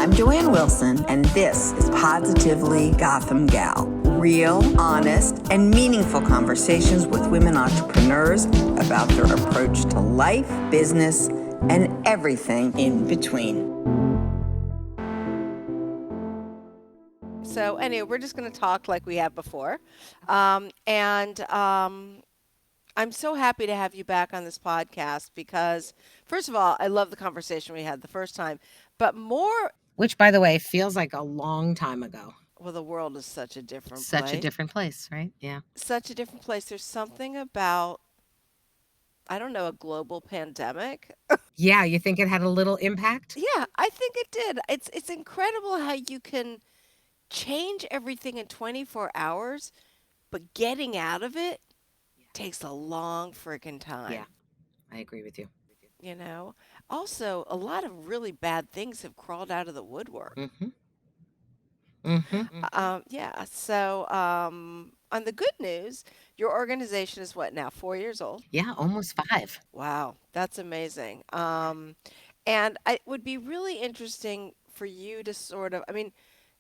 I'm Joanne Wilson, and this is Positively Gotham Gal. Real, honest, and meaningful conversations with women entrepreneurs about their approach to life, business, and everything in between. So anyway, we're just going to talk like we have before. I'm so happy to have you back on this podcast because, first of all, I love the conversation we had the first time, but more, Which, by the way, feels like a long time ago. well, the world is such a different Such a place. different place, right? Yeah. Such a different place. There's something about, I don't know, a global pandemic. Yeah, you think it had a little impact? Yeah, I think it did. It's incredible how you can change everything in 24 hours, but getting out of it takes a long freaking time. Yeah, I agree with you. You know, also a lot of really bad things have crawled out of the woodwork. Mm-hmm. Mm-hmm. Yeah. So, on the good news, your organization is what now? 4 years old. Yeah, almost 5. Wow, that's amazing. And it would be really interesting for you to sort of,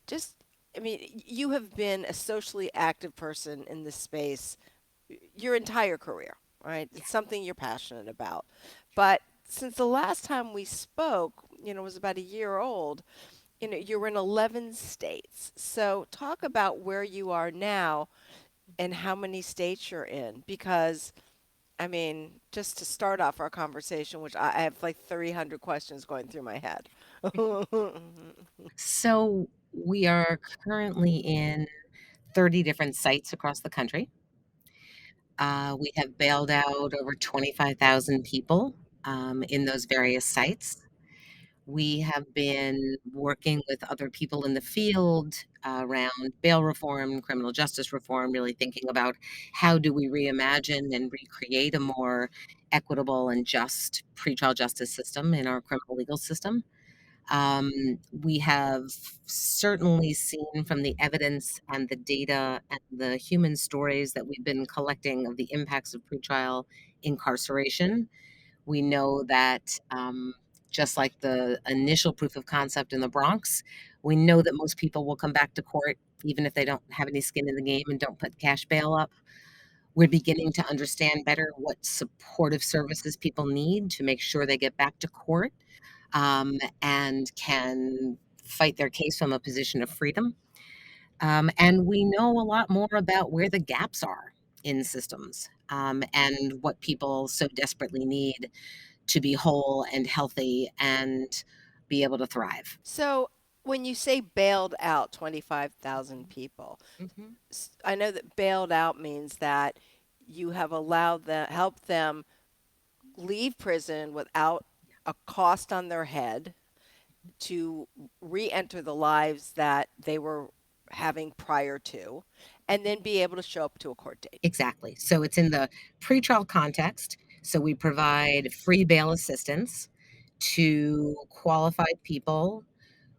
just, you have been a socially active person in this space your entire career, right? Yeah. It's something you're passionate about. But since the last time we spoke, was about a year old, you're in 11 states. So talk about where you are now and how many states you're in. Because, just to start off our conversation, which I have like 300 questions going through my head. So we are currently in 30 different sites across the country. We have bailed out over 25,000 people in those various sites. We have been working with other people in the field around bail reform, criminal justice reform, really thinking about how do we reimagine and recreate a more equitable and just pretrial justice system in our criminal legal system. We have certainly seen from the evidence and the data and the human stories that we've been collecting of the impacts of pretrial incarceration. We know that just like the initial proof of concept in the Bronx, we know that most people will come back to court even if they don't have any skin in the game and don't put cash bail up. We're beginning to understand better what supportive services people need to make sure they get back to court and can fight their case from a position of freedom. And we know a lot more about where the gaps are in systems and what people so desperately need to be whole and healthy and be able to thrive. So when you say bailed out 25,000 people, Mm-hmm. I know that bailed out means that you have allowed them, helped them leave prison without a cost on their head to re-enter the lives that they were having prior to, and then be able to show up to a court date. Exactly. So it's in the pretrial context. So we provide free bail assistance to qualified people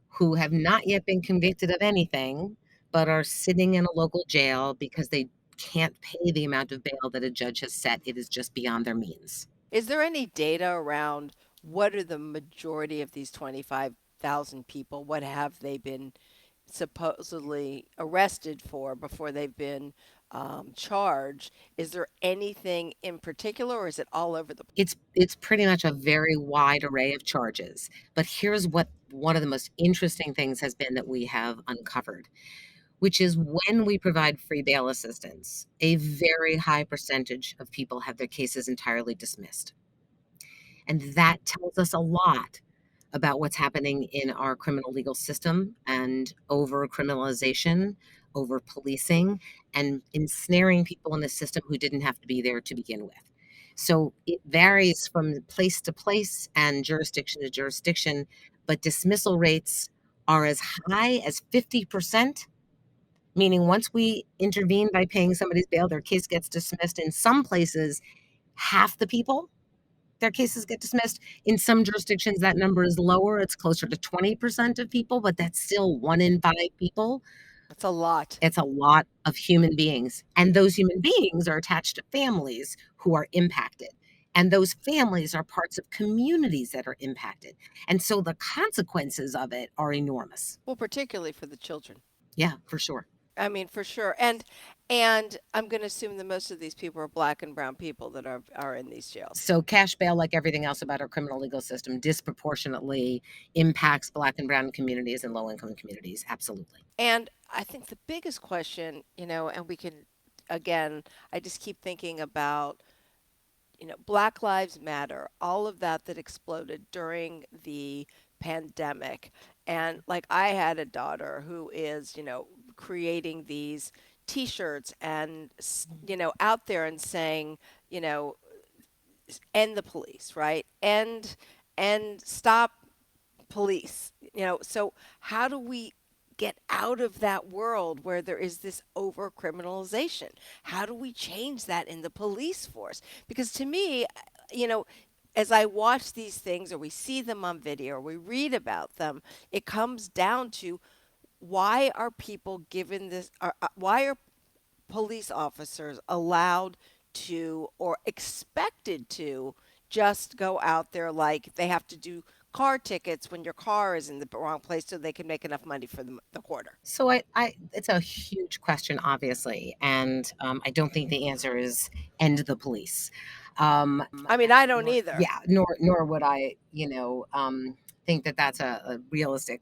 who have not yet been convicted of anything, but are sitting in a local jail because they can't pay the amount of bail that a judge has set. It is just beyond their means. Is there any data around what are the majority of these 25,000 people? What have they been supposedly arrested for before they've been charged? Is there anything in particular, or is it all over the place? It's pretty much a very wide array of charges. But here's what one of the most interesting things has been that we have uncovered, which is when we provide free bail assistance, a very high percentage of people have their cases entirely dismissed. And that tells us a lot about what's happening in our criminal legal system and over criminalization, over policing, and ensnaring people in the system who didn't have to be there to begin with. So it varies from place to place and jurisdiction to jurisdiction, but dismissal rates are as high as 50%, meaning once we intervene by paying somebody's bail, their case gets dismissed. In some places, half the people, their cases get dismissed. In some jurisdictions, that number is lower. It's closer to 20% of people, but that's still 1 in 5 people. That's a lot. It's a lot of human beings. And those human beings are attached to families who are impacted. And those families are parts of communities that are impacted. And so the consequences of it are enormous. Well, particularly for the children. Yeah, for sure. I mean, for sure. And I'm going to assume that most of these people are black and brown people that are in these jails. So cash bail, like everything else about our criminal legal system, disproportionately impacts Black and brown communities and low income communities. Absolutely. And I think the biggest question, and we can, again, I just keep thinking about, Black Lives Matter, all of that exploded during the pandemic. And like I had a daughter who is, creating these t-shirts and, out there and saying, you know, end the police, right? And stop police. So how do we get out of that world where there is this over criminalization? How do we change that in the police force? Because to me, you know, as I watch these things or we see them on video or we read about them, it comes down to why are people given this, why are police officers allowed to or expected to just go out there like they have to do car tickets when your car is in the wrong place so they can make enough money for the quarter? So it's a huge question, obviously, and I don't think the answer is end the police. Um, I mean, I don't either. yeah, nor would I, think that that's a realistic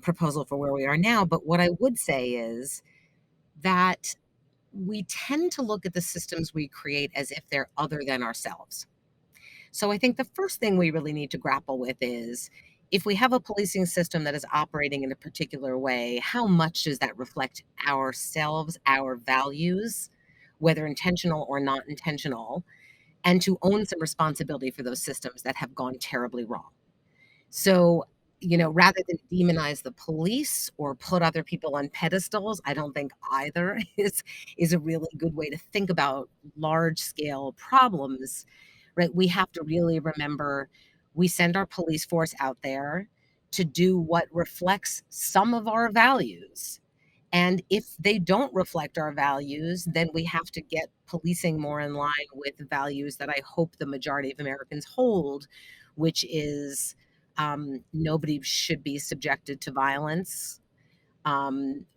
proposal for where we are now. But what I would say is that we tend to look at the systems we create as if they're other than ourselves. So I think the first thing we really need to grapple with is if we have a policing system that is operating in a particular way, how much does that reflect ourselves, our values, whether intentional or not intentional, and to own some responsibility for those systems that have gone terribly wrong. So, rather than demonize the police or put other people on pedestals, I don't think either is a really good way to think about large scale problems, right? We have to really remember we send our police force out there to do what reflects some of our values. And if they don't reflect our values, then we have to get policing more in line with the values that I hope the majority of Americans hold, which is nobody should be subjected to violence,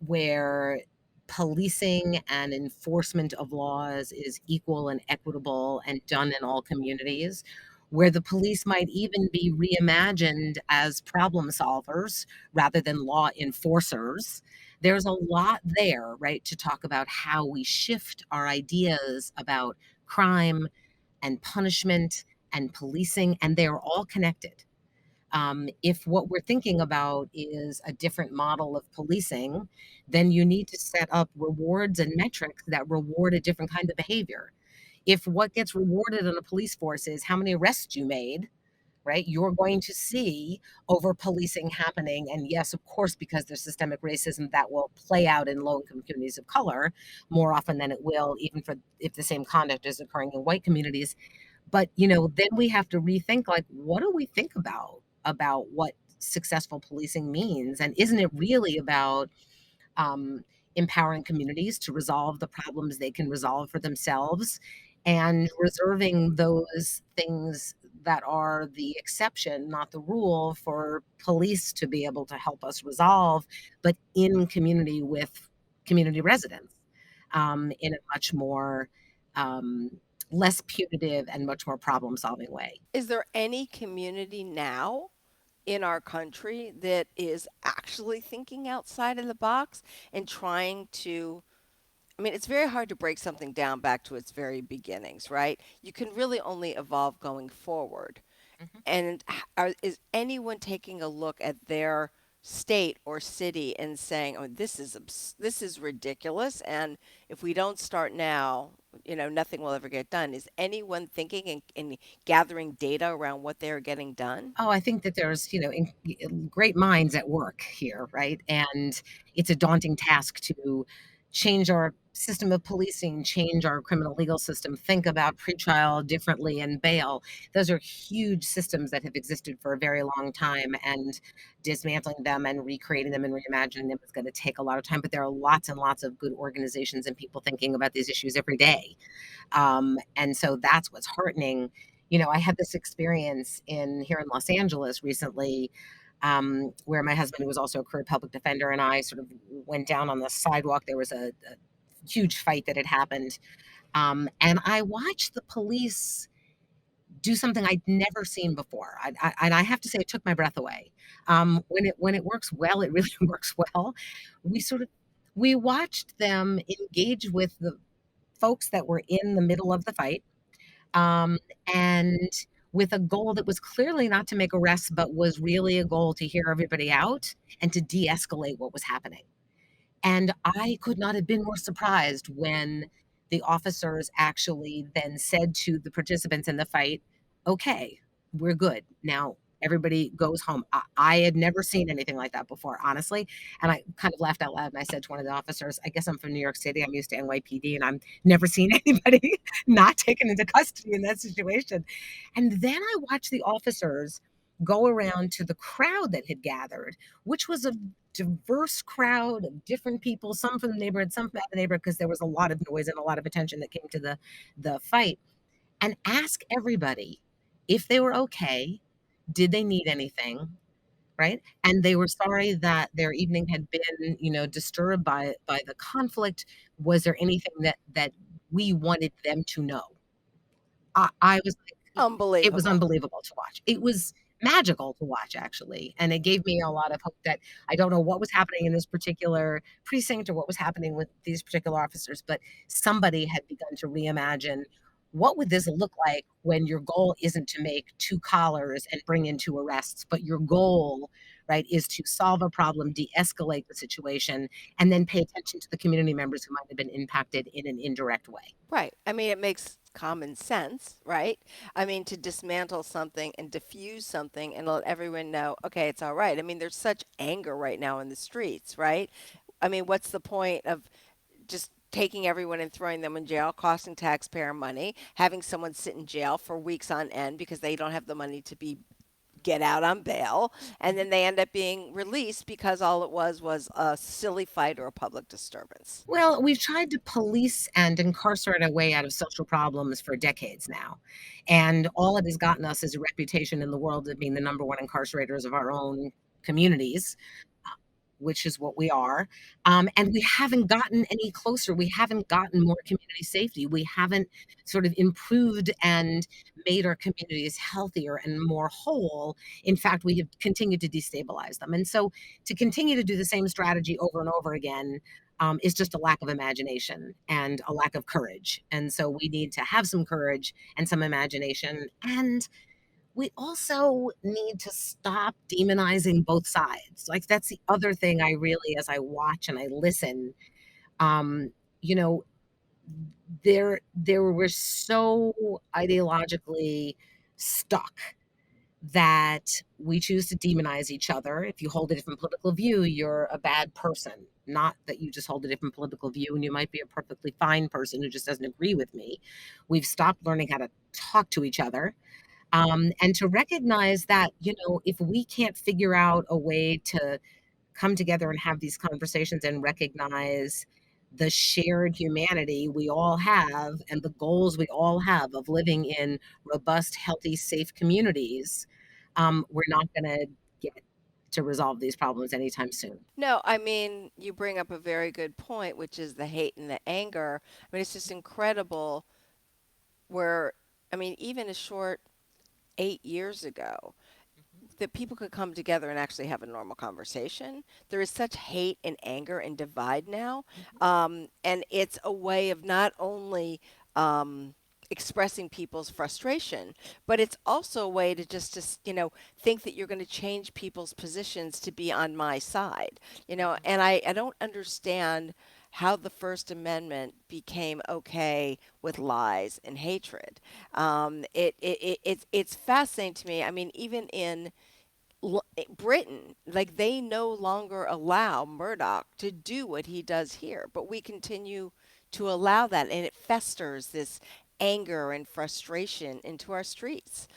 where policing and enforcement of laws is equal and equitable and done in all communities, where the police might even be reimagined as problem solvers rather than law enforcers. There's a lot there, right, to talk about how we shift our ideas about crime and punishment and policing, and they are all connected. If what we're thinking about is a different model of policing, then you need to set up rewards and metrics that reward a different kind of behavior. If what gets rewarded in a police force is how many arrests you made, right, you're going to see over policing happening. And yes, of course, because there's systemic racism that will play out in low income communities of color more often than it will, even for if the same conduct is occurring in white communities. But, then we have to rethink, like, what do we think about what successful policing means? And isn't it really about um, empowering communities to resolve the problems they can resolve for themselves and reserving those things that are the exception, not the rule, for police to be able to help us resolve, but in community with community residents, in a much more um, less punitive and much more problem solving way. Is there any community now in our country that is actually thinking outside of the box and trying to, I mean, it's very hard to break something down back to its very beginnings, right? You can really only evolve going forward. Mhm. And is anyone taking a look at their state or city and saying, "Oh, this is ridiculous, and if we don't start now, nothing will ever get done." Is anyone thinking and gathering data around what they're getting done? Oh, I think that there's, great minds at work here, right? And it's a daunting task to change our system of policing, change our criminal legal system, think about pretrial differently and bail. Those are huge systems that have existed for a very long time, and dismantling them and recreating them and reimagining them is going to take a lot of time. But there are lots and lots of good organizations and people thinking about these issues every day. And so that's what's heartening. I had this experience in here in Los Angeles recently, where my husband, who was also a career public defender, and I sort of went down on the sidewalk. There was a huge fight that had happened. And I watched the police do something I'd never seen before. And I have to say, it took my breath away. When it works well, it really works well. We sort of we watched them engage with the folks that were in the middle of the fight, um, and with a goal that was clearly not to make arrests, but was really a goal to hear everybody out and to de-escalate what was happening. And I could not have been more surprised when the officers actually then said to the participants in the fight, "Okay, we're good. Now everybody goes home." I had never seen anything like that before, honestly. And I kind of laughed out loud and I said to one of the officers, "I guess I'm from New York City. I'm used to NYPD and I've never seen anybody not taken into custody in that situation." And then I watched the officers go around to the crowd that had gathered, which was a diverse crowd of different people, some from the neighborhood, some from out the neighborhood, because there was a lot of noise and a lot of attention that came to the fight, and ask everybody if they were okay, did they need anything, right? And they were sorry that their evening had been, disturbed by the conflict. Was there anything that we wanted them to know? I was like, it was Unbelievable. unbelievable to watch. It was magical to watch, actually, and it gave me a lot of hope that I don't know what was happening in this particular precinct or what was happening with these particular officers, but somebody had begun to reimagine what would this look like when your goal isn't to make 2 collars and bring in 2 arrests, but your goal, right, is to solve a problem, de-escalate the situation, and then pay attention to the community members who might have been impacted in an indirect way. Right. I mean, it makes common sense, right? I mean, to dismantle something and diffuse something and let everyone know, okay, it's all right. I mean, there's such anger right now in the streets, right? I mean, what's the point of just taking everyone and throwing them in jail, costing taxpayer money, having someone sit in jail for weeks on end because they don't have the money to be get out on bail, and then they end up being released because all it was a silly fight or a public disturbance. Well, we've tried to police and incarcerate our way out of social problems for decades now. And all it has gotten us is a reputation in the world of being the number one incarcerators of our own communities, which is what we are. And we haven't gotten any closer. We haven't gotten more community safety. We haven't sort of improved and made our communities healthier and more whole. In fact, we have continued to destabilize them. And so to continue to do the same strategy over and over again is just a lack of imagination and a lack of courage. And so we need to have some courage and some imagination. And we also need to stop demonizing both sides. Like, that's the other thing I really, as I watch and I listen, um, you know, there we're so ideologically stuck that we choose to demonize each other. If you hold a different political view, you're a bad person. Not that you just hold a different political view and you might be a perfectly fine person who just doesn't agree with me. We've stopped learning how to talk to each other, and to recognize that, if we can't figure out a way to come together and have these conversations and recognize the shared humanity we all have and the goals we all have of living in robust, healthy, safe communities, we're not going to get to resolve these problems anytime soon. No, I mean, you bring up a very good point, which is the hate and the anger. I mean, it's just incredible where, I mean, even a short 8 years ago, that people could come together and actually have a normal conversation. There is such hate and anger and divide now. And it's a way of not only expressing people's frustration, but it's also a way to think that you're going to change people's positions to be on my side. And I don't understand how the First Amendment became okay with lies and hatred. It's fascinating to me. I mean, even in Britain, like they no longer allow Murdoch to do what he does here, but we continue to allow that, and it festers this anger and frustration into our streets.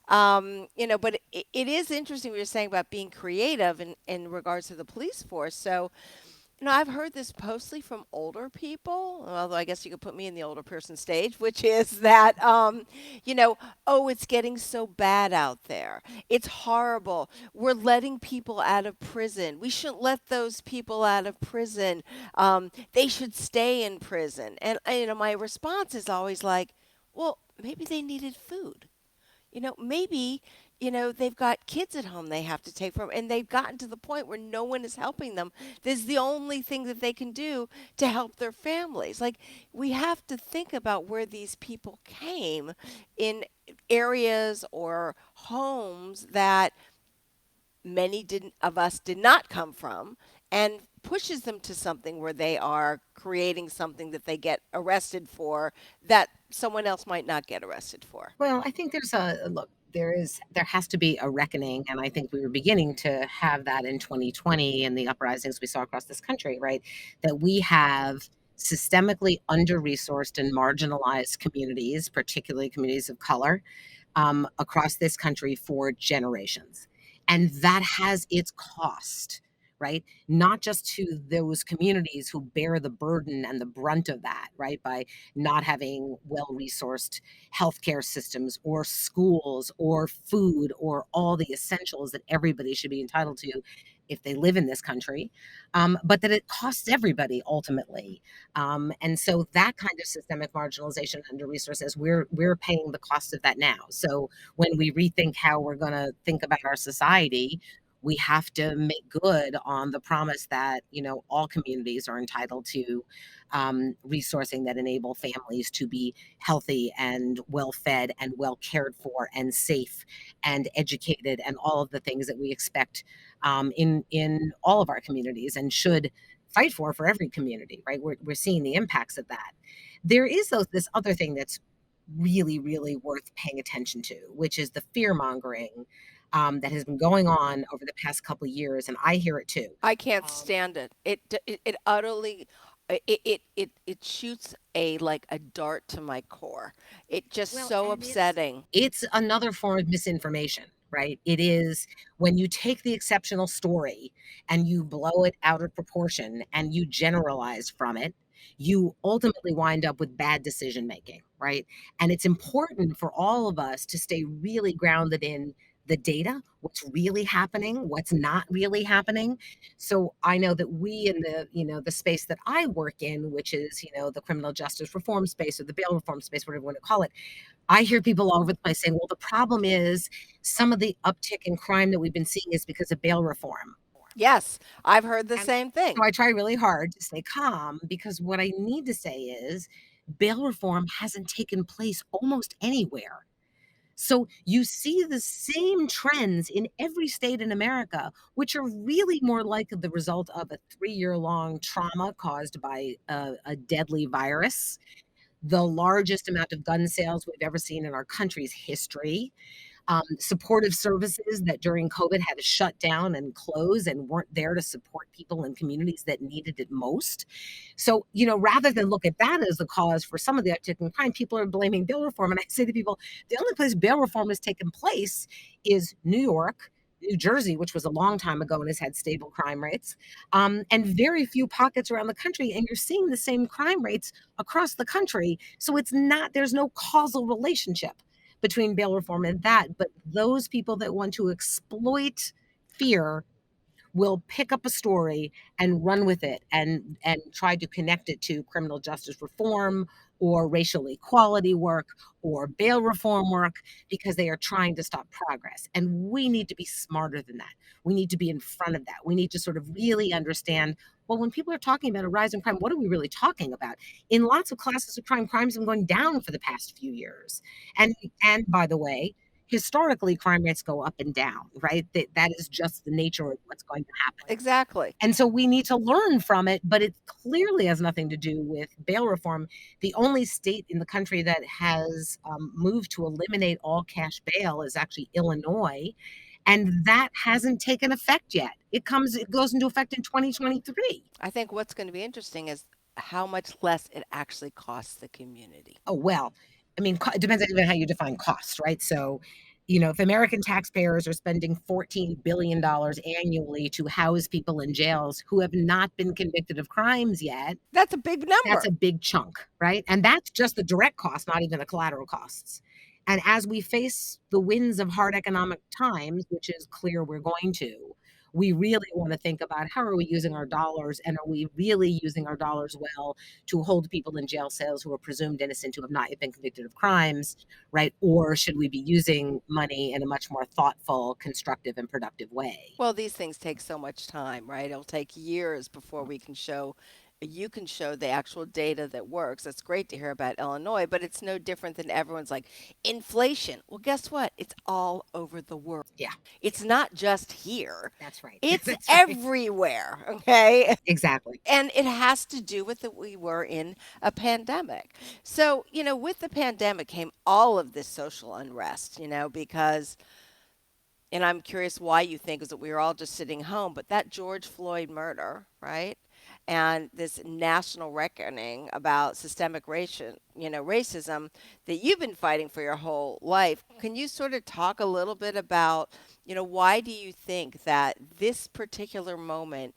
But it is interesting what you're saying about being creative in regards to the police force. So, I've heard this mostly from older people, although I guess you could put me in the older person stage, which is that, oh, it's getting so bad out there. It's horrible. We're letting people out of prison. We shouldn't let those people out of prison. They should stay in prison. And, my response is always like, well, maybe they needed food. Maybe, they've got kids at home they have to take from, and they've gotten to the point where no one is helping them. This is the only thing that they can do to help their families. Like, we have to think about where these people came in areas or homes that many didn't of us did not come from, and pushes them to something where they are creating something that they get arrested for that someone else might not get arrested for. Well, I think there's a look, there has to be a reckoning, and I think we were beginning to have that in 2020 and the uprisings we saw across this country, right? That we have systemically under-resourced and marginalized communities, particularly communities of color, across this country for generations. And that has its cost, right? Not just to those communities who bear the burden and the brunt of that, right? By not having well resourced healthcare systems or schools or food or all the essentials that everybody should be entitled to if they live in this country, but that it costs everybody ultimately. And so that kind of systemic marginalization under resources, we're paying the cost of that now. So when we rethink how we're going to think about our society, we have to make good on the promise that all communities are entitled to resourcing that enable families to be healthy and well fed and well cared for and safe and educated and all of the things that we expect in all of our communities and should fight for every community. Right, we're seeing the impacts of that. There is this other thing that's really, really worth paying attention to, which is the fear mongering that has been going on over the past couple of years, and I hear it too. I can't Um, stand it. It utterly it shoots a dart to my core. It just well, so and upsetting. it's another form of misinformation, right? It is when you take the exceptional story and you blow it out of proportion and you generalize from it, you ultimately wind up with bad decision making, right? And it's important for all of us to stay really grounded in the data, what's really happening, what's not really happening. So I know that we in the space that I work in, which is, the criminal justice reform space or the bail reform space, whatever you want to call it, I hear people all over the place saying, well, the problem is some of the uptick in crime that we've been seeing is because of bail reform. Yes, I've heard the And same so thing. I try really hard to stay calm because what I need to say is bail reform hasn't taken place almost anywhere. So you see the same trends in every state in America, which are really more like the result of a 3-year long trauma caused by a deadly virus, the largest amount of gun sales we've ever seen in our country's history, supportive services that during COVID had to shut down and close and weren't there to support people in communities that needed it most. So, rather than look at that as the cause for some of the uptick in crime, people are blaming bail reform. And I say to people, the only place bail reform has taken place is New York. New Jersey, which was a long time ago and has had stable crime rates, and very few pockets around the country. And you're seeing the same crime rates across the country. So there's no causal relationship between bail reform and that. But those people that want to exploit fear will pick up a story and run with it and try to connect it to criminal justice reform or racial equality work or bail reform work because they are trying to stop progress. And we need to be smarter than that. We need to be in front of that. We need to sort of really understand, well, when people are talking about a rise in crime, what are we really talking about? In lots of classes of crime, crimes have been going down for the past few years. And by the way, historically crime rates go up and down, right? That is just the nature of what's going to happen. Exactly. And so we need to learn from it, but it clearly has nothing to do with bail reform. The only state in the country that has moved to eliminate all cash bail is actually Illinois. And that hasn't taken effect yet. It goes into effect in 2023. I think what's going to be interesting is how much less it actually costs the community. Oh, well, I mean, it depends on even how you define cost, right? So, if American taxpayers are spending $14 billion annually to house people in jails who have not been convicted of crimes yet, That's a big that's number. a big chunk, right? And that's just the direct cost, not even the collateral costs. And as we face the winds of hard economic times, which is clear we're going to, we really want to think about how are we using our dollars, and are we really using our dollars well to hold people in jail cells who are presumed innocent, who have not yet been convicted of crimes, right? Or should we be using money in a much more thoughtful, constructive, and productive way? Well, these things take so much time, right? It'll take years before you can show the actual data that works. It's great to hear about Illinois, but it's no different than everyone's like inflation. Well, guess what? It's all over the world. Yeah, It's not just here. that's right. It's That's right. everywhere, okay? Exactly. And it has to do with that we were in a pandemic. So, with the pandemic came all of this social unrest, because and I'm curious why you think is that we were all just sitting home, but that George Floyd murder, right? And this national reckoning about systemic racism that you've been fighting for your whole life. Can you sort of talk a little bit about, why do you think that this particular moment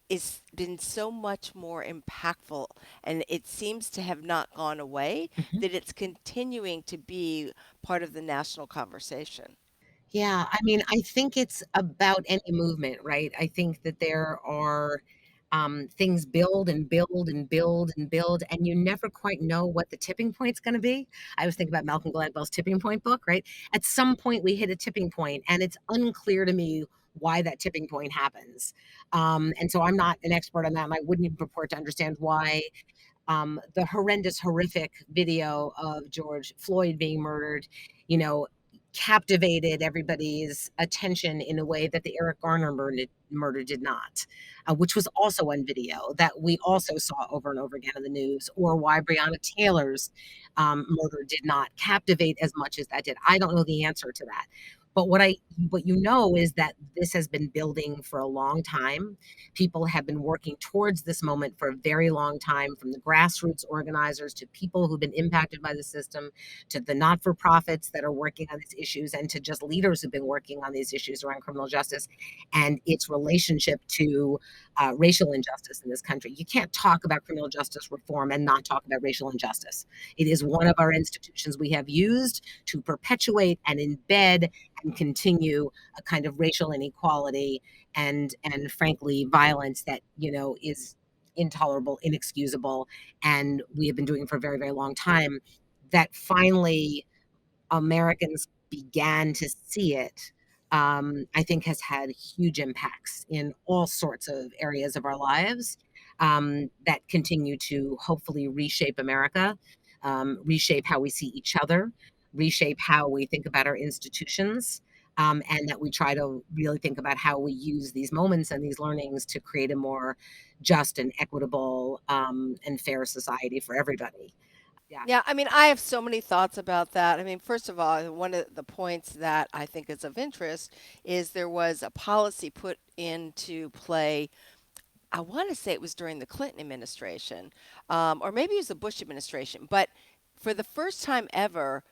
is been so much more impactful and it seems to have not gone away, Mhm. that it's continuing to be part of the national conversation? Yeah, I mean, I think it's about any movement, right? I think that there are things build and build and build and build, and you never quite know what the tipping point's going to be. I was thinking about Malcolm Gladwell's tipping point book, right? At some point, we hit a tipping point, and it's unclear to me why that tipping point happens. And so I'm not an expert on that, and I wouldn't even purport to understand why the horrendous, horrific video of George Floyd being murdered, you know, captivated everybody's attention in a way that the Eric Garner murder did not, which was also on video that we also saw over and over again in the news, or why Breonna Taylor's murder did not captivate as much as that did. I don't know the answer to that. But what you know is that this has been building for a long time. People have been working towards this moment for a very long time, from the grassroots organizers to people who've been impacted by the system, to the not for profits that are working on these issues, and to just leaders who've been working on these issues around criminal justice and its relationship to racial injustice in this country. You can't talk about criminal justice reform and not talk about racial injustice. It is one of our institutions we have used to perpetuate and embed and continue a kind of racial inequality and frankly violence that is intolerable, inexcusable, and we have been doing it for a very, very long time. That finally Americans began to see it, I think has had huge impacts in all sorts of areas of our lives, that continue to hopefully reshape America, reshape how we see each other, reshape how we think about our institutions, and that we try to really think about how we use these moments and these learnings to create a more just and equitable, and fair society for everybody. Yeah. Yeah, I mean, I have so many thoughts about that. I mean, first of all, one of the points that I think is of interest is there was a policy put into play. I want to say it was during the Clinton administration, or maybe it was the Bush administration, but for the first time ever,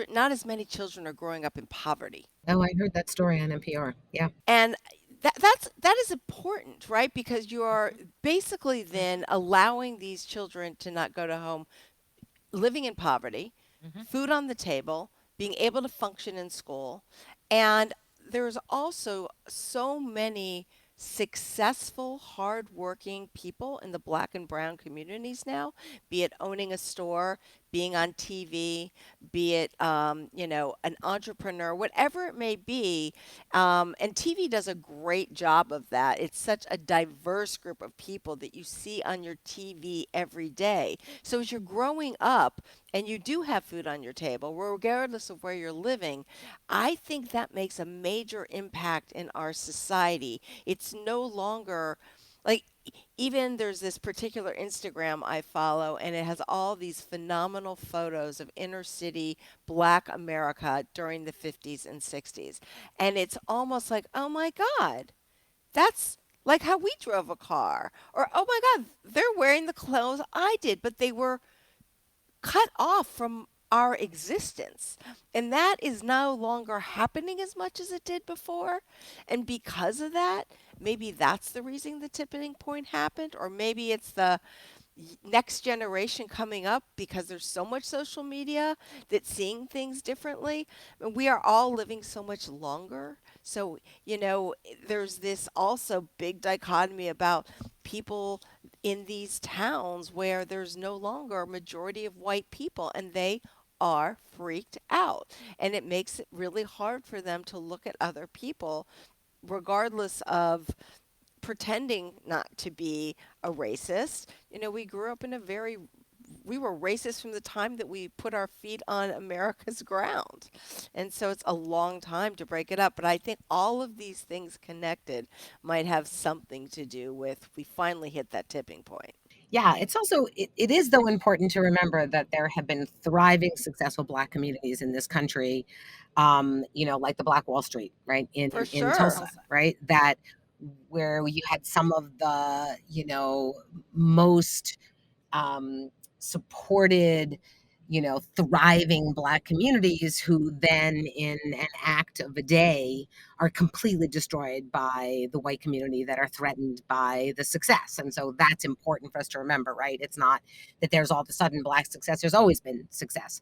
not as many children are growing up in poverty. Oh, I heard that story on NPR. Yeah. And that is important, right? Because you are basically then allowing these children to not go to home living in poverty, Mhm. food on the table, being able to function in school. And there's also so many successful, hardworking people in the black and brown communities now, be it owning a store, being on TV, be it, an entrepreneur, whatever it may be. And TV does a great job of that. It's such a diverse group of people that you see on your TV every day. So as you're growing up and you do have food on your table, regardless of where you're living, I think that makes a major impact in our society. It's no longer like even there's this particular Instagram I follow, and it has all these phenomenal photos of inner city Black America during the 50s and 60s. And it's almost like, oh my God, that's like how we drove a car. Or, oh my God, they're wearing the clothes I did, but they were cut off from our existence. And that is no longer happening as much as it did before. And because of that, maybe that's the reason the tipping point happened, or maybe it's the next generation coming up because there's so much social media that's seeing things differently. And we are all living so much longer. So, there's this also big dichotomy about people in these towns where there's no longer a majority of white people and they are freaked out. And it makes it really hard for them to look at other people regardless of pretending not to be a racist. We grew up in we were racist from the time that we put our feet on America's ground. And so it's a long time to break it up. But I think all of these things connected might have something to do with we finally hit that tipping point. Yeah, it's also it is though important to remember that there have been thriving, successful Black communities in this country, like the Black Wall Street, right, For in sure. Tulsa, right, that where you had some of the most um, supported, thriving Black communities who then, in an act of a day, are completely destroyed by the white community that are threatened by the success. And so that's important for us to remember, right? It's not that there's all of a sudden Black success. There's always been success.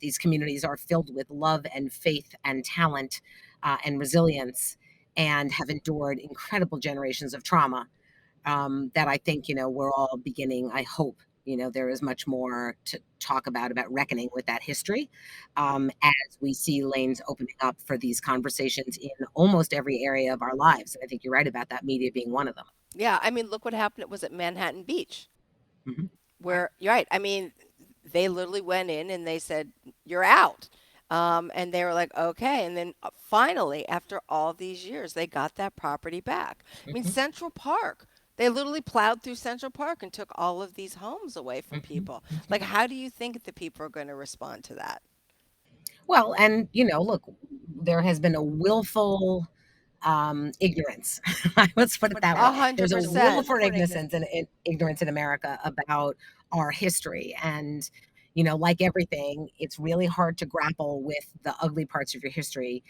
These communities are filled with love and faith and talent and resilience and have endured incredible generations of trauma that I think, we're all beginning, I hope, there is much more to talk about reckoning with that history as we see lanes opening up for these conversations in almost every area of our lives. And I think you're right about that, media being one of them. Yeah, I mean, look what happened. It was at Manhattan Beach, Hmm. where you're right. I mean, they literally went in and they said, "You're out." And they were like, okay. And then finally, after all these years, they got that property back. I mean, Hmm. Central Park, they literally plowed through Central Park and took all of these homes away from Hmm. people. Like, how do you think the people are going to respond to that? Well, and look, there has been a willful ignorance. Let's put it that way. A hundred There's a percent. willful ignorance and ignorance in America about our history. And, like everything, it's really hard to grapple with the ugly parts of your history.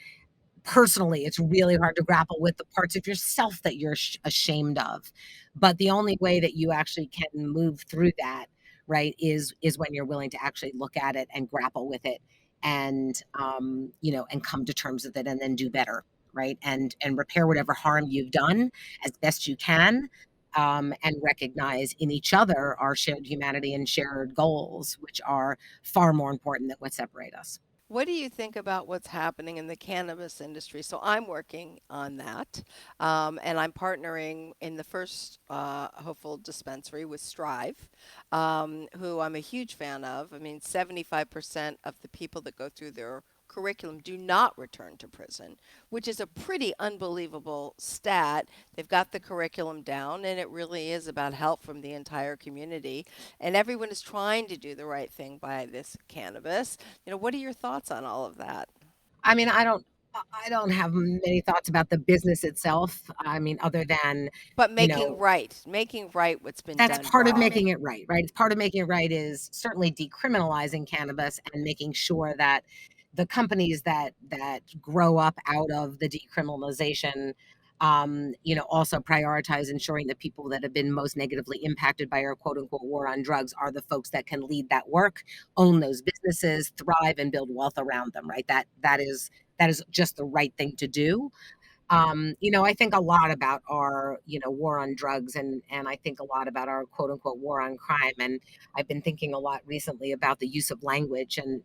Personally, it's really hard to grapple with the parts of yourself that you're ashamed of. But the only way that you actually can move through that, right, is when you're willing to actually look at it and grapple with it and and come to terms with it and then do better, right? And repair whatever harm you've done as best you can. And recognize in each other our shared humanity and shared goals, which are far more important than what separate us. What do you think about what's happening in the cannabis industry? So I'm working on that, and I'm partnering in the first hopeful dispensary with Strive, who I'm a huge fan of. I mean, 75% of the people that go through their curriculum do not return to prison, which is a pretty unbelievable stat. They've got the curriculum down, and it really is about help from the entire community. And everyone is trying to do the right thing by this cannabis. What are your thoughts on all of that? I mean, I don't have many thoughts about the business itself. I mean, other than, But you know, making right what's been that's done part of wrong. making it right, right? It's part of making it right is certainly decriminalizing cannabis and making sure that the companies that grow up out of the decriminalization, also prioritize ensuring that people that have been most negatively impacted by our quote unquote war on drugs are the folks that can lead that work, own those businesses, thrive, and build wealth around them, right? That is just the right thing to do. I think a lot about our, war on drugs and I think a lot about our quote unquote war on crime. And I've been thinking a lot recently about the use of language and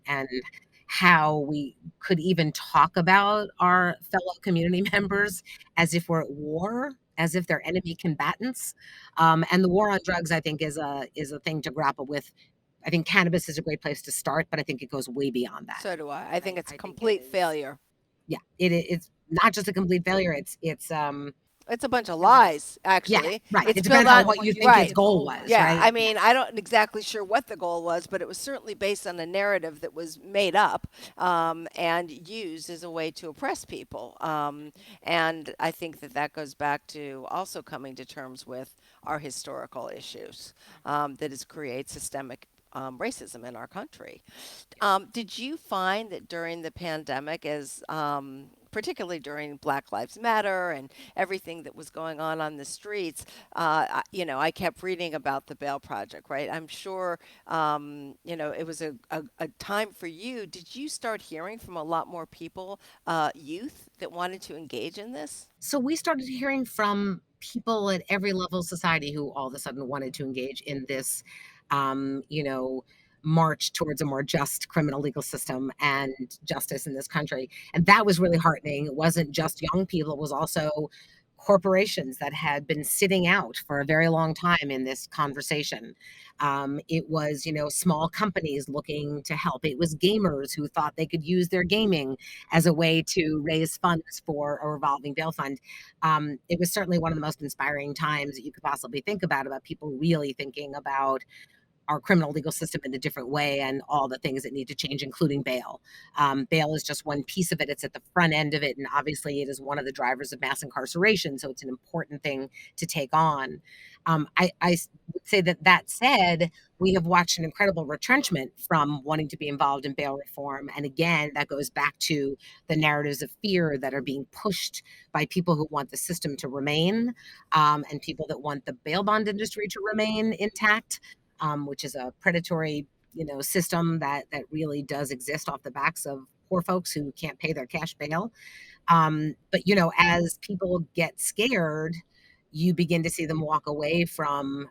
how we could even talk about our fellow community members as if we're at war, as if they're enemy combatants. And the war on drugs, I think, is a thing to grapple with. I think cannabis is a great place to start, but I think it goes way beyond that. So do I. I think Right? it's a I think it complete is. failure. Yeah, it's not just a complete failure. It's It's a bunch of lies, Yeah, actually. right. It's It built depends on on, what you think his right. goal was, Yeah, right? I mean, I don't exactly sure what the goal was, but it was certainly based on a narrative that was made up and used as a way to oppress people. And I think that that goes back to also coming to terms with our historical issues that has created systemic racism in our country. Did you find that during the pandemic, as particularly during Black Lives Matter and everything that was going on the streets, I kept reading about the Bail Project, right? I'm sure, it was a time for you. Did you start hearing from a lot more people, youth, that wanted to engage in this? So we started hearing from people at every level of society who all of a sudden wanted to engage in this, um, you know, march towards a more just criminal legal system and justice in this country. And that was really heartening. It wasn't just young people, it was also corporations that had been sitting out for a very long time in this conversation. It was, small companies looking to help. It was gamers who thought they could use their gaming as a way to raise funds for a revolving bail fund. It was certainly one of the most inspiring times that you could possibly think about people really thinking about our criminal legal system in a different way and all the things that need to change, including bail. Bail is just one piece of it. It's at the front end of it. And obviously, it is one of the drivers of mass incarceration. So it's an important thing to take on. I would say that said, we have watched an incredible retrenchment from wanting to be involved in bail reform. And again, that goes back to the narratives of fear that are being pushed by people who want the system to remain and people that want the bail bond industry to remain intact, which is a predatory, system that really does exist off the backs of poor folks who can't pay their cash bail. But as people get scared, you begin to see them walk away from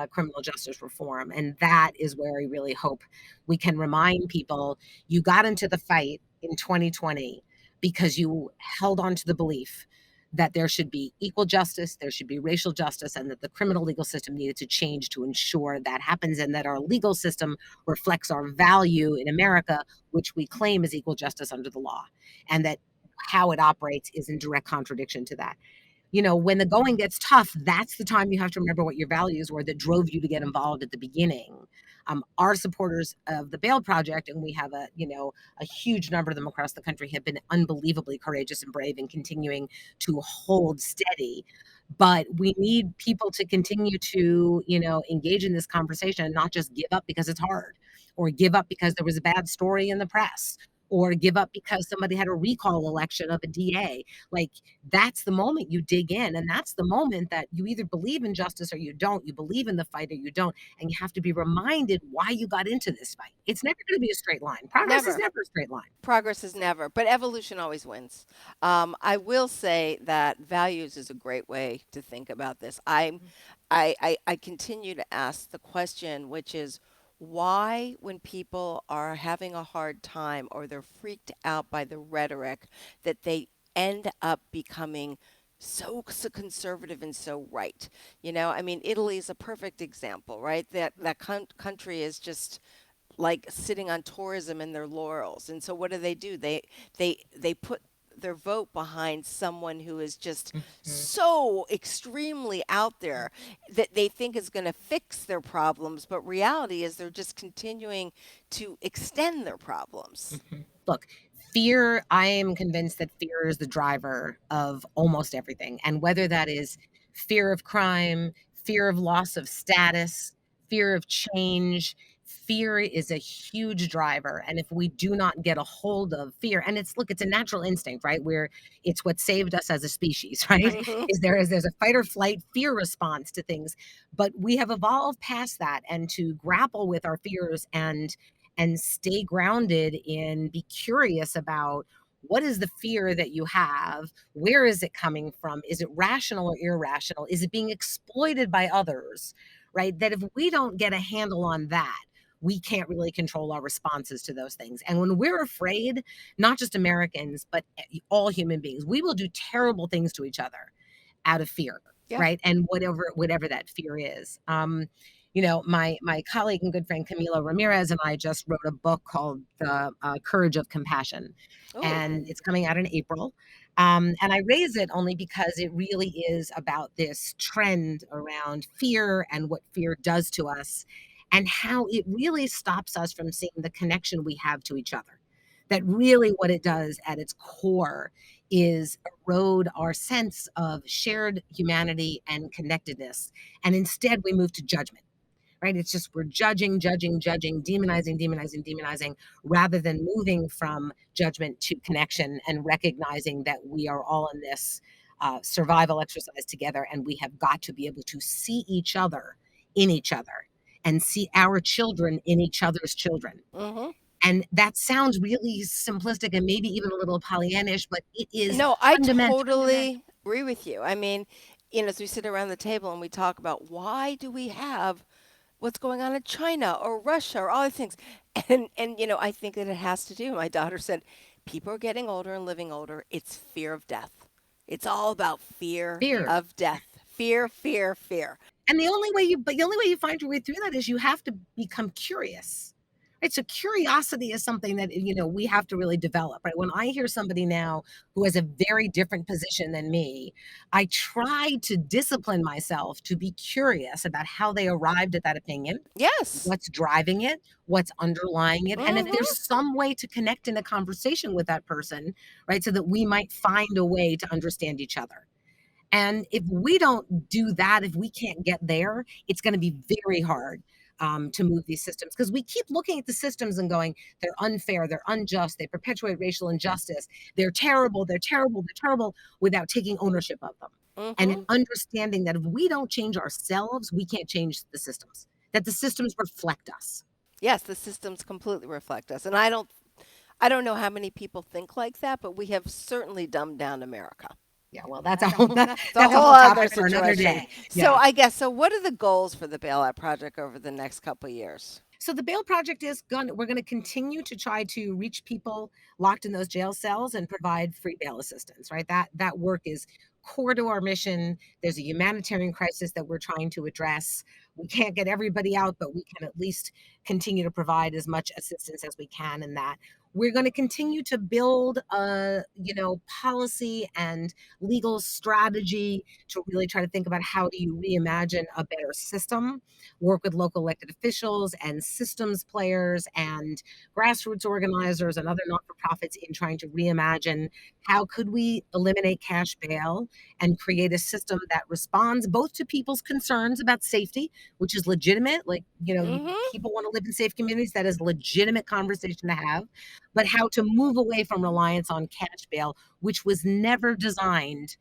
criminal justice reform, and that is where I really hope we can remind people you got into the fight in 2020 because you held on to the belief that there should be equal justice, there should be racial justice, and that the criminal legal system needed to change to ensure that happens, and that our legal system reflects our value in America, which we claim is equal justice under the law, and that how it operates is in direct contradiction to that. When the going gets tough, that's the time you have to remember what your values were that drove you to get involved at the beginning. Our supporters of the Bail Project, and we have a huge number of them across the country, have been unbelievably courageous and brave and continuing to hold steady. But we need people to continue to, engage in this conversation and not just give up because it's hard, or give up because there was a bad story in the press, or give up because somebody had a recall election of a DA. Like, that's the moment you dig in. And that's the moment that you either believe in justice or you don't. You believe in the fight or you don't. And you have to be reminded why you got into this fight. It's never going to be a straight line. Progress is Never. never a straight line. Progress is never, but evolution always wins. I will say that values is a great way to think about this. I continue to ask the question, which is why, when people are having a hard time or they're freaked out by the rhetoric, that they end up becoming so conservative and so right. I mean, Italy is a perfect example, right? That country is just like sitting on tourism and their laurels. And so what do? They put their vote behind someone who is just Mhm. so extremely out there that they think is going to fix their problems, but reality is they're just continuing to extend their problems. Look, fear, I am convinced that fear is the driver of almost everything. And whether that is fear of crime, fear of loss of status, fear of change, fear is a huge driver. And if we do not get a hold of fear, and it's a natural instinct, right? Where it's what saved us as a species, right? Mhm. There's a fight or flight fear response to things. But we have evolved past that, and to grapple with our fears and stay grounded in, be curious about what is the fear that you have, where is it coming from, is it rational or irrational, is it being exploited by others, right? That if we don't get a handle on that, we can't really control our responses to those things. And when we're afraid, not just Americans but all human beings, we will do terrible things to each other out of fear, Yeah. right? And whatever that fear is. My colleague and good friend Camila Ramirez and I just wrote a book called The Courage of Compassion, Oh, and it's coming out in April. And I raise it only because it really is about this trend around fear and what fear does to us, and how it really stops us from seeing the connection we have to each other. That really what it does at its core is erode our sense of shared humanity and connectedness. And instead, we move to judgment, right? It's just we're judging, judging, judging, demonizing, demonizing, demonizing, rather than moving from judgment to connection and recognizing that we are all in this survival exercise together, and we have got to be able to see each other in each other and see our children in each other's children. Hmm. And that sounds really simplistic and maybe even a little Pollyannish, but it is No, I fundamental. totally agree with you. I mean, as we sit around the table and we talk about why do we have what's going on in China or Russia or all these things. And I think that it has to do. My daughter said, people are getting older and living older. It's fear of death. It's all about fear Fear. of death. Fear, fear, fear. And the only way you find your way through that is you have to become curious. Right? So curiosity is something that we have to really develop. Right? When I hear somebody now who has a very different position than me, I try to discipline myself to be curious about how they arrived at that opinion, Yes. what's driving it, what's underlying it, and if Hmm. there's some way to connect in a conversation with that person, right? So that we might find a way to understand each other. And if we don't do that, if we can't get there, it's going to be very hard to move these systems, because we keep looking at the systems and going, they're unfair, they're unjust, they perpetuate racial injustice, they're terrible, they're terrible, they're terrible, without taking ownership of them. And Hmm. understanding that if we don't change ourselves, we can't change the systems, that the systems reflect us. Yes, the systems completely reflect us. And I don't know how many people think like that, but we have certainly dumbed down America. Yeah, well, that's a whole It's a that's a whole whole other topic for another situation. day. So Yeah. I guess so what are the goals for the bailout project over the next couple of years? So the bail project is going we're going to continue to try to reach people locked in those jail cells and provide free bail assistance, right? That work is core to our mission. There's a humanitarian crisis that we're trying to address. We can't get everybody out, but we can at least continue to provide as much assistance as we can in that. We're going to continue to build a, policy and legal strategy to really try to think about how do you reimagine a better system, work with local elected officials and systems players and grassroots organizers and other not-for-profits in trying to reimagine how could we eliminate cash bail and create a system that responds both to people's concerns about safety, which is legitimate, like Mhm. people want to live in safe communities, that is a legitimate conversation to have, but how to move away from reliance on cash bail, which was never designed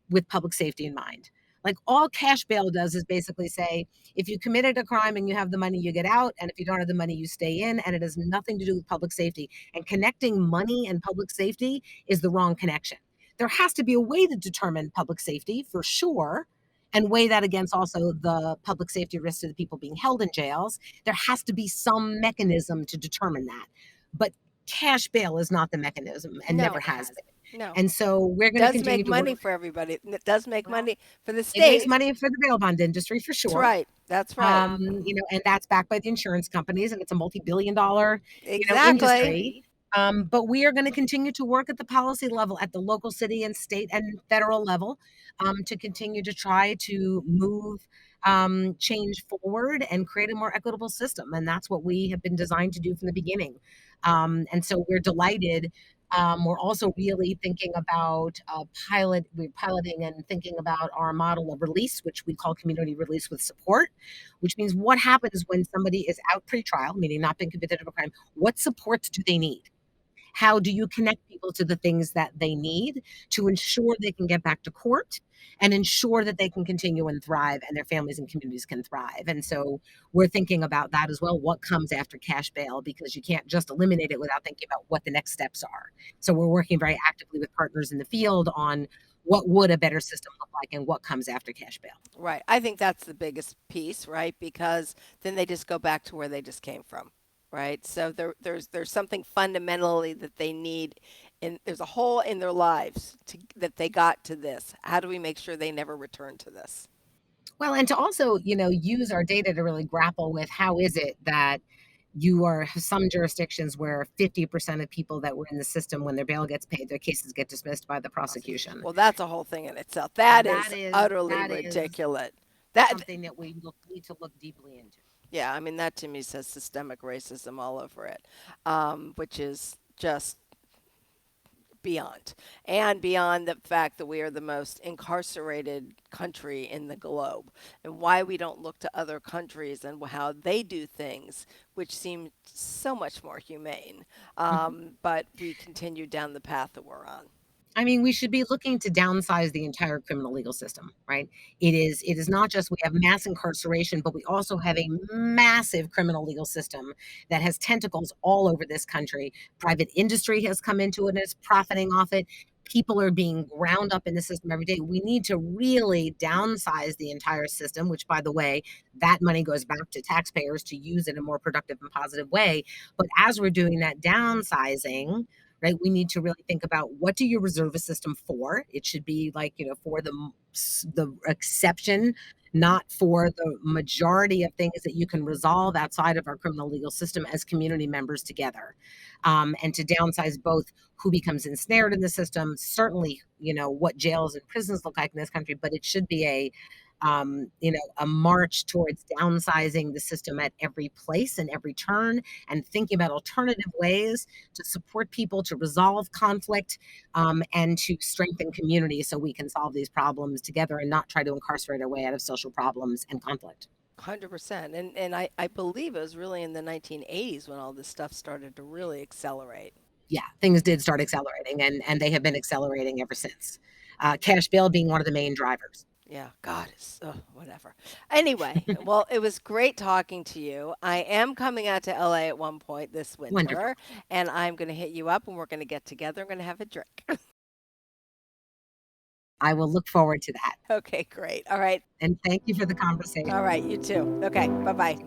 with public safety in mind. Like, all cash bail does is basically say, if you committed a crime and you have the money, you get out. And if you don't have the money, you stay in. And it has nothing to do with public safety. And connecting money and public safety is the wrong connection. There has to be a way to determine public safety for sure, and weigh that against also the public safety risks to the people being held in jails. There has to be some mechanism to determine that. But cash bail is not the mechanism and No, never it has been. hasn't. No. And so we're going to Does continue make to work. money for everybody. It does make money for the It makes state. money for the bail bond industry for That's sure. right. That's right. And that's backed by the insurance companies, and it's a multi-billion dollar, Exactly. industry. But we are going to continue to work at the policy level, at the local, city, and state and federal level, to continue to try to move change forward and create a more equitable system. And that's what we have been designed to do from the beginning. And so we're delighted. We're also really thinking about we're piloting and thinking about our model of release, which we call community release with support, which means what happens when somebody is out pre-trial, meaning not been convicted of a crime, what supports do they need? How do you connect people to the things that they need to ensure they can get back to court and ensure that they can continue and thrive and their families and communities can thrive? And so we're thinking about that as well. What comes after cash bail? Because you can't just eliminate it without thinking about what the next steps are. So we're working very actively with partners in the field on what would a better system look like and what comes after cash bail. Right. I think that's the biggest piece, right? Because then they just go back to where they just came from, right? So there's something fundamentally that they need, and there's a hole in their lives that they got to this. How do we make sure they never return to this? Well, and to also, use our data to really grapple with how is it that You are some jurisdictions where 50% of people that were in the system, when their bail gets paid, their cases get dismissed by the prosecution. Well, that's a whole thing in itself. That That is is utterly that is ridiculous. That something that we need to look deeply into. Yeah, I mean that to me says systemic racism all over it, which is just beyond, and beyond the fact that we are the most incarcerated country in the globe, and why we don't look to other countries and how they do things, which seem so much more humane. Mhm. But we continue down the path that we're on. I mean, we should be looking to downsize the entire criminal legal system, right? It is not just we have mass incarceration, but we also have a massive criminal legal system that has tentacles all over this country. Private industry has come into it and is profiting off it. People are being ground up in the system every day. We need to really downsize the entire system, which, by the way, that money goes back to taxpayers to use in a more productive and positive way. But as we're doing that downsizing, right, we need to really think about, what do you reserve a system for? It should be like, for the exception, not for the majority of things that you can resolve outside of our criminal legal system as community members together. And to downsize both who becomes ensnared in the system, certainly, what jails and prisons look like in this country, but it should be a march towards downsizing the system at every place and every turn, and thinking about alternative ways to support people, to resolve conflict, and to strengthen community so we can solve these problems together and not try to incarcerate our way out of social problems and conflict. 100%. And I believe it was really in the 1980s when all this stuff started to really accelerate. Yeah, things did start accelerating, and they have been accelerating ever since. Cash bail being one of the main drivers. Yeah, God, it's whatever. Anyway, well, it was great talking to you. I am coming out to LA at one point this Wonderful. winter, and I'm going to hit you up and we're going to get together. I'm going to have a drink. I will look forward to that. Okay, great. All right. And thank you for the All conversation. right, you too. Okay, bye bye.